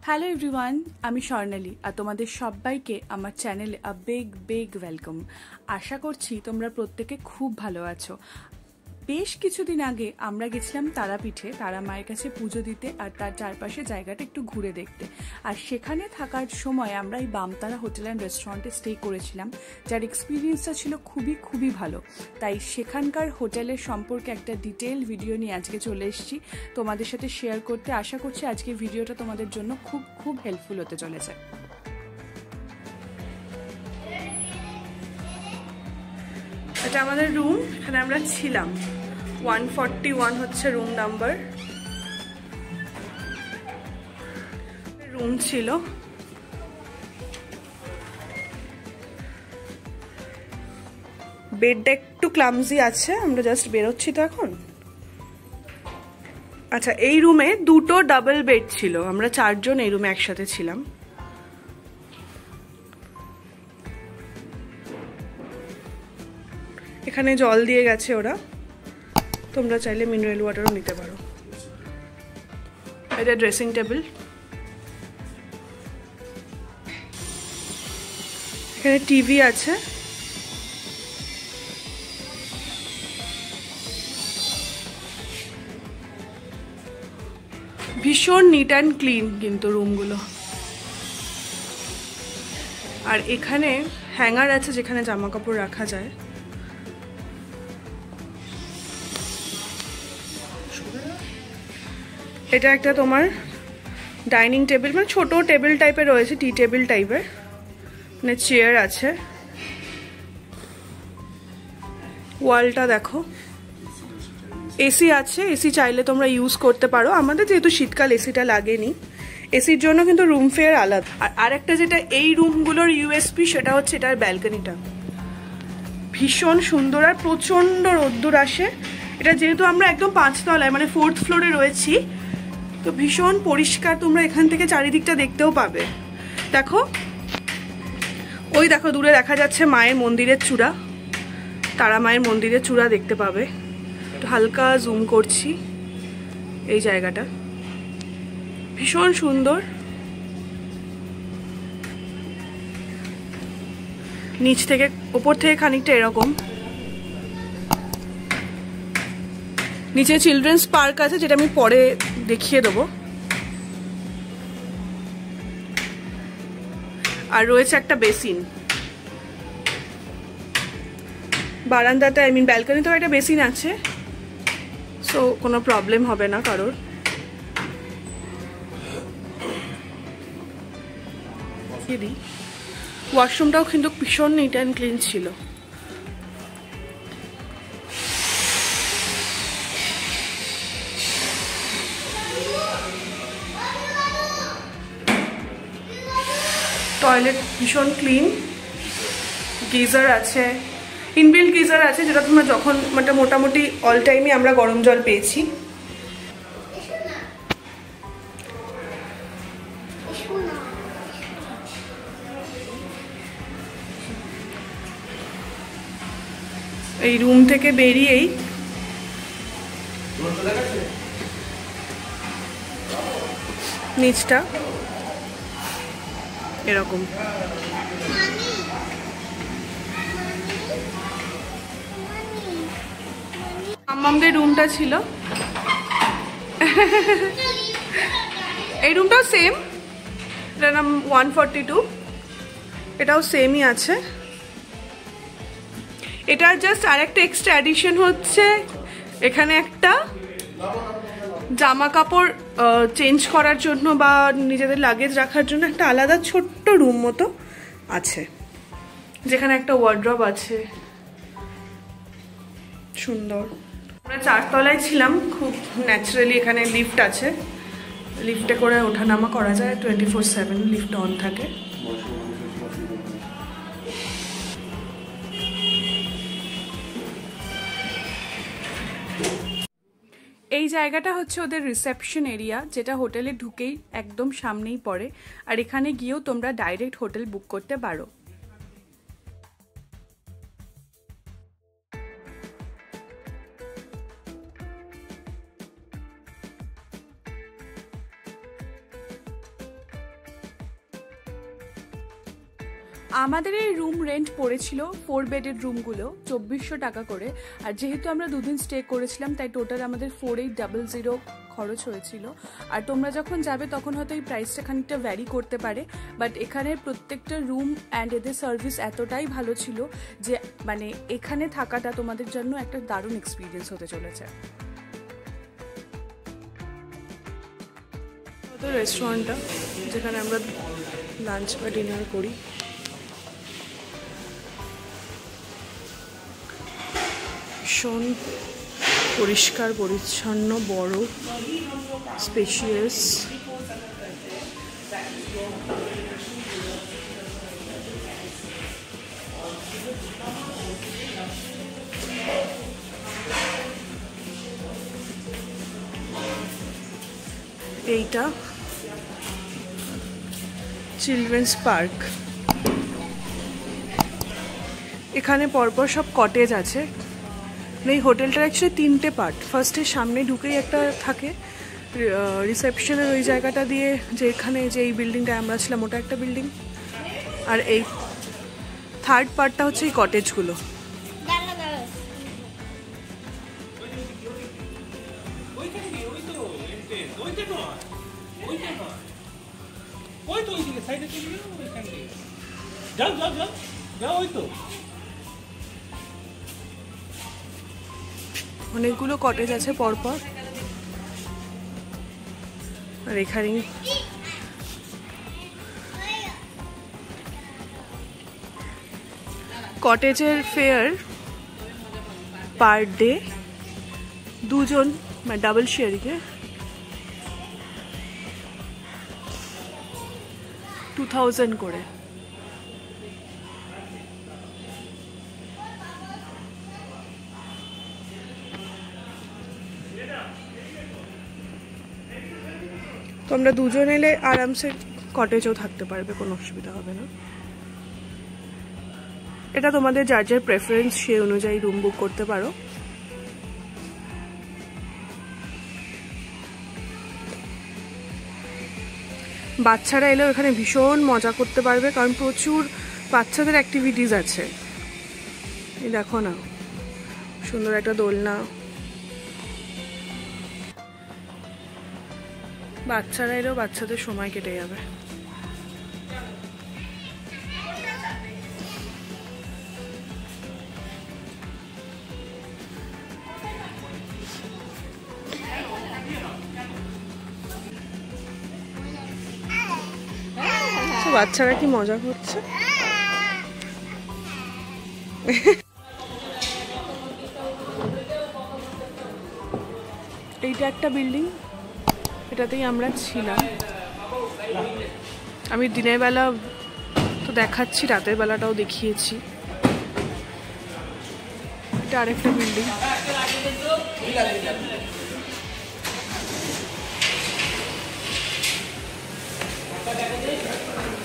Hello everyone, আমি স্বর্ণালী আর তোমাদের সবাইকে আমার চ্যানেলে বিগ ওয়েলকাম। আশা করছি তোমরা প্রত্যেকে খুব ভালো আছো। বেশ কিছুদিন আগে আমরা গেছিলাম তারাপীঠে, তারা মায়ের কাছে পুজো দিতে আর তার চারপাশে জায়গাটা একটু ঘুরে দেখতে। আর সেখানে থাকার সময় আমরা এই বামতারা হোটেল অ্যান্ড রেস্টুরেন্টে স্টে করেছিলাম, যার এক্সপিরিয়েন্সটা ছিল খুবই ভালো। তাই সেখানকার হোটেলের সম্পর্কে একটা ডিটেল ভিডিও নিয়ে আজকে চলে এসেছি তোমাদের সাথে শেয়ার করতে। আশা করছি আজকে ভিডিওটা তোমাদের জন্য খুব হেল্পফুল হতে চলেছে। এটা আমাদের রুম, এখানে আমরা ছিলাম। 141 হচ্ছে রুম নাম্বার। রুম ছিল, বেডটা একটু ক্লামজি আছে, আমরা জাস্ট বেরোচ্ছি তো এখন। আচ্ছা, এই রুমে দুটো ডাবল বেড ছিল, আমরা চারজন এই রুমে একসাথে ছিলাম। এখানে জল দিয়ে গেছে ওরা, তোমরা চাইলে মিনারেল ওয়াটারও নিতে পারো। এটা ড্রেসিং টেবিল, এখানে টিভি আছে। ভীষণ নিট অ্যান্ড ক্লিন কিন্তু রুমগুলো। আর এখানে হ্যাঙ্গার আছে যেখানে জামা কাপড় রাখা যায়। এটা একটা তোমার ডাইনিং টেবিল, মানে ছোট টেবিল টাইপের রয়েছে, টি টেবিল টাইপের, মানে চেয়ার আছে। ওয়ালটা দেখো, এসি আছে, এসি চাইলে তোমরা ইউজ করতে পারো। আমাদের যেহেতু শীতকাল এসিটা লাগেনি, এসির জন্য কিন্তু রুম ফেয়ার আলাদা। আর আরেকটা যেটা এই রুমগুলোর ইউএসপি, সেটা হচ্ছে এটার ব্যালকনিটা ভীষণ সুন্দর আর প্রচণ্ড রোদ্দুর আসে। এটা যেহেতু আমরা একদম 5 তলায় মানে 4th ফ্লোরে রয়েছি, তো ভীষণ পরিষ্কার। তোমরা এখান থেকে চারিদিকটা দেখতেও পাবে। দেখো, ওই দেখো দূরে দেখা যাচ্ছে মায়ের মন্দিরের চূড়া, তারা মায়ের মন্দিরের চূড়া দেখতে পাবে। একটু হালকা জুম করছি, এই জায়গাটা ভীষণ সুন্দর। নিচ থেকে ওপর থেকে খানিকটা এরকম। নিচে চিলড্রেন্স পার্ক আছে, যেটা আমি পরে দেখিয়ে দেবো। আর রয়েছে একটা বেসিন বারান্দাতে, ব্যালকনিতেও একটা বেসিন আছে, সো কোনো প্রবলেম হবে না কারোর। ওয়াশরুমটাও কিন্তু ভীষণ নিট অ্যান্ড ক্লিন ছিল। টয়লেট ভীষণ ক্লিন, গিজার আছে, ইনবিল্ট গিজার আছে, যেটা তোমরা যখন মোটামুটি অল টাইমই আমরা গরম জল পেয়েছি। এই রুম থেকে বেরিয়েই নিচটা এরকম। আমাদের রুমটা ছিল, এই রুমটাও সেম, এটার নাম 142, এটাও সেমই আছে। এটার জাস্ট আরেকটা এক্সট্রা অ্যাডিশন হচ্ছে, এখানে একটা জামা কাপড় চেঞ্জ করার জন্য বা নিজেদের লাগেজ রাখার জন্য একটা আলাদা ছোট্ট রুম মতো আছে, যেখানে একটা ওয়ার্ড্রব আছে। সুন্দর। আমরা 4 তলায় ছিলাম, খুব ন্যাচারালি এখানে লিফট আছে, লিফটে করে ওঠানামা করা যায়, 24/7 লিফট অন থাকে। এই জায়গাটা হচ্ছে ওদের রিসেপশন এরিয়া, যেটা হোটেলে ঢুকেই একদম সামনেই পড়ে। আর এখানে গিয়েও তোমরা ডাইরেক্ট হোটেল বুক করতে পারো। আমাদের এই রুম রেন্ট পড়েছিল 4 বেডের রুমগুলো 2400 টাকা করে। আর যেহেতু আমরা দুদিন স্টে করেছিলাম তাই টোটাল আমাদের 4800 খরচ হয়েছিল। আর তোমরা যখন যাবে তখন হয়তো এই প্রাইসটা খানিকটা ভ্যারি করতে পারে, বাট এখানে প্রত্যেকটা রুম অ্যান্ড এদের সার্ভিস এতটাই ভালো ছিল যে মানে এখানে থাকাটা তোমাদের জন্য একটা দারুণ এক্সপিরিয়েন্স হতে চলেছে। রেস্টুরেন্টটা যেখানে আমরা লাঞ্চ বা ডিনার করি, ভীষণ পরিষ্কার পরিচ্ছন্ন, বড়, স্পেশিয়াস। এইটা চিলড্রেন্স পার্ক। এখানে পরপর সব কটেজ আছে। এই হোটেলটার অ্যাকচুয়ালি 3টে পার্ট। ফার্স্টে সামনে ঢুকেই একটা থাকে রিসেপশনের ওই জায়গাটা দিয়ে, যেখানে যে এই বিল্ডিংটা আমরা ছিলাম ওটা একটা বিল্ডিং। আর এই থার্ড পার্টটা হচ্ছে এই কটেজগুলো। অনেকগুলো কটেজ আছে পরপর। আর এখানে কটেজের ফেয়ার পার ডে দুজন মানে ডাবল শেয়ারিংয়ে 2000 করে। তোমরা দুজন এলে আরামসে কটেজেও থাকতে পারবে, কোনো অসুবিধা হবে না। এটা তোমাদের যার যার প্রেফারেন্স সেই অনুযায়ী রুম বুক করতে পারো। বাচ্চারা এলেও এখানে ভীষণ মজা করতে পারবে, কারণ প্রচুর বাচ্চাদের অ্যাক্টিভিটিস আছে। এই দেখো না, সুন্দর একটা দোলনা। বাচ্চারা এলেও বাচ্চাদের সময় কেটে যাবে। বাচ্চারা কি মজা করছে। এইটা একটা বিল্ডিং, এটাতেই আমরা ছিলাম। আমি দিনের বেলা তো দেখাচ্ছি, রাতের বেলাটাও দেখিয়েছি। এটা আরেকটা বিল্ডিং।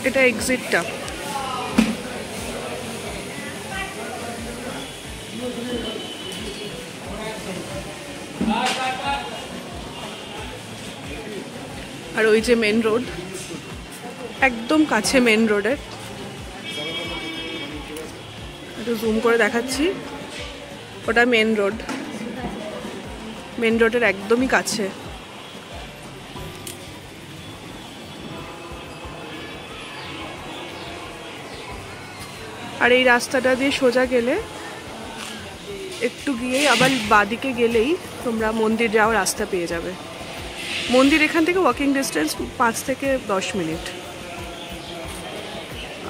এটা এক্সিটটা। আর ওই যে মেন রোড, একদম কাছে মেন রোডের। একটু জুম করে দেখাচ্ছি, ওটা মেন রোড, মেন রোডের একদমই কাছে। আর এই রাস্তাটা দিয়ে সোজা গেলে একটু গিয়েই আবার বাদিকে গেলেই তোমরা মন্দির যাওয়ার রাস্তা পেয়ে যাবে। মন্দির এখান থেকে ওয়াকিং ডিস্টেন্স 5 থেকে 10 মিনিট।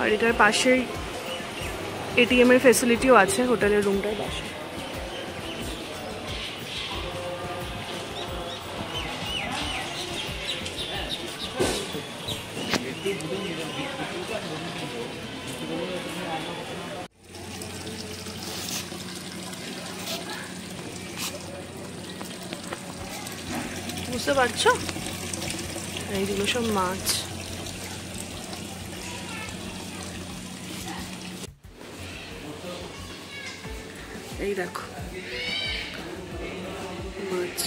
আর এটার পাশেই এটিএম এর ফেসিলিটিও আছে হোটেলের রুমটার পাশে। বুঝতে পারছো, এইগুলো সব মাছ। এই দেখো মাছ।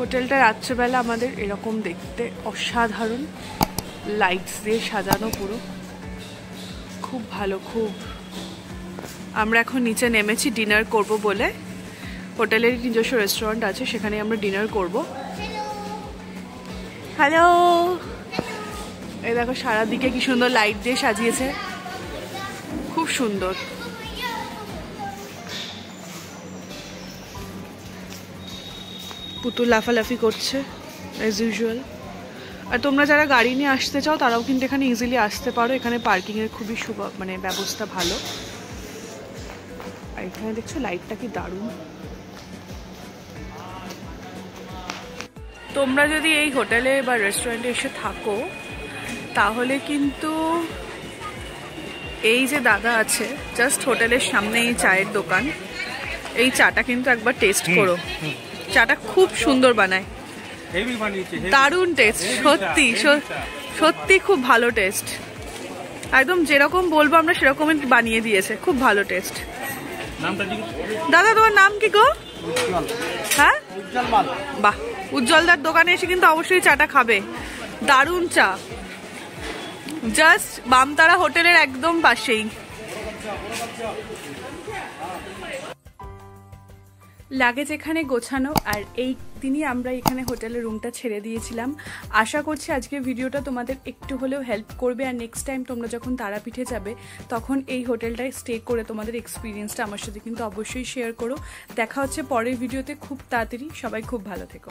হোটেলটা রাত্রেবেলা আমাদের এরকম দেখতে অসাধারণ, লাইটস দিয়ে সাজানো পুরো, খুব ভালো। খুব আমরা এখন নিচে নেমেছি ডিনার করব বলে। হোটেলের নিজস্ব রেস্টুরেন্ট আছে, সেখানে আমরা ডিনার করব। হ্যালো, এই দেখো সারাদিকে কি সুন্দর লাইট দিয়ে সাজিয়েছে, খুব সুন্দর। পুতুল লাফালাফি করছে অ্যাজ ইউজুয়াল। আর তোমরা যারা গাড়ি নিয়ে আসতে চাও তারাও কিন্তু এখানে ইজিলি আসতে পারো। এখানে পার্কিংয়ের খুবই মানে ব্যবস্থা ভালো। আর এখানে দেখছো লাইটটা কি দারুণ। তোমরা যদি এই হোটেলে বা রেস্টুরেন্টে এসে থাকো তাহলে কিন্তু এই যে দাদা আছে জাস্ট হোটেলের সামনে এই চায়ের দোকান, এই চাটা কিন্তু একবার টেস্ট করো। চাটা খুব সুন্দর বানায়, দারুণ টেস্ট, সত্যি সত্যি খুব ভালো টেস্ট। একদম যেরকম বলবো আমরা সেরকমই বানিয়ে দিয়েছে, খুব ভালো টেস্ট। দাদা তোমার নাম কি গো? হ্যাঁ, বাহ, উজ্জ্বলদার দোকানে এসে কিন্তু অবশ্যই চাটা খাবে, দারুণ চা। জাস্ট বামতারা হোটেলের একদম পাশেই। লাগেজ এখানে গোছানো, আর এই দিনই আমরা এখানে হোটেলের রুমটা ছেড়ে দিয়েছিলাম। আশা করছি আজকে ভিডিওটা তোমাদের একটু হলেও হেল্প করবে। আর নেক্সট টাইম তোমরা যখন তারাপীঠে যাবে তখন এই হোটেলটায় স্টে করে তোমাদের এক্সপিরিয়েন্সটা আমার সাথে কিন্তু অবশ্যই শেয়ার করো। দেখা হচ্ছে পরের ভিডিওতে খুব তাড়াতাড়ি। সবাই খুব ভালো থেকো।